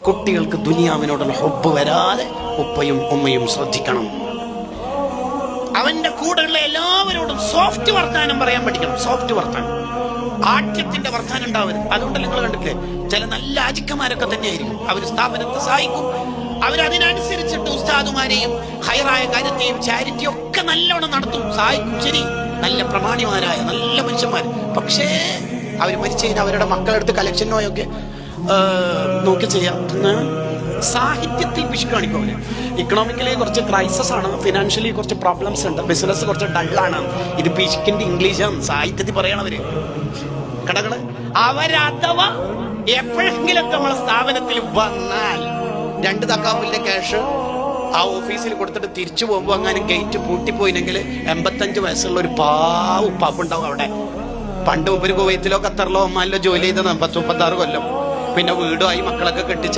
കുട്ടികൾക്ക് ദുനിയാവിനോടുള്ള ഹുബ്ബ് വരാതെ ഉപ്പയും ഉമ്മയും ശ്രദ്ധിക്കണം. അവന്റെ കൂടെയുള്ള എല്ലാവരോടും സോഫ്റ്റ് വർത്താനം പറയാൻ പഠിക്കണം. സോഫ്റ്റ് വർത്താനം, ആഠ്യത്തിന്റെ വർത്താനം ഉണ്ടാവരുത്. അതുകൊണ്ട് നിങ്ങൾ കണ്ടിട്ടില്ലേ, ചില നല്ല ആജിക്കന്മാരൊക്കെ തന്നെയായിരിക്കും. അവർ സ്ഥാപനത്തെ സഹായിക്കും, അവരതിനനുസരിച്ചിട്ട് ഉസ്താദുമാരെയും ഹൈറായ കാര്യത്തെയും ചാരിറ്റിയും ഒക്കെ നല്ലോണം നടത്തും, സഹായിക്കും. ശരി, നല്ല പ്രമാണിമാരായ നല്ല മനുഷ്യന്മാർ. പക്ഷേ അവർ മരിച്ചു കഴിഞ്ഞാൽ അവരുടെ മക്കളെടുത്ത് കളക്ഷനോയൊക്കെ നോക്കി ചെയ്യാം. സാഹിത്യത്തിൽ പിശു കാണിക്കും. അവര് ഇക്കണോമിക്കലി കുറച്ച് ക്രൈസിസ് ആണ്, ഫിനാൻഷ്യലി കുറച്ച് പ്രോബ്ലംസ് ഉണ്ട്, ബിസിനസ് കുറച്ച് ഡള്ളാണ്. ഇത് പിശുക്കിന്റെ ഇംഗ്ലീഷാണ്, സാഹിത്യത്തിൽ പറയണവര് കടകള്. അവരഥവാ എപ്പോഴെങ്കിലൊക്കെ നമ്മളെ സ്ഥാപനത്തിൽ വന്നാൽ 2 തക്കാഫിന്റെ ക്യാഷ് ആ ഓഫീസിൽ കൊടുത്തിട്ട് തിരിച്ചു പോകുമ്പോ അങ്ങനെ ഗേറ്റ് പൂട്ടിപ്പോയില്ലെങ്കിൽ 85 വയസ്സുള്ള ഒരു പാപ്പുണ്ടാവും അവിടെ. പണ്ട് ഉപരി കുവൈത്തിലോ ഖത്തറിലോ ഒമാനിലോ ജോലി ചെയ്ത 36 കൊല്ലം, പിന്നെ വീടുമായി മക്കളൊക്കെ കെട്ടിച്ച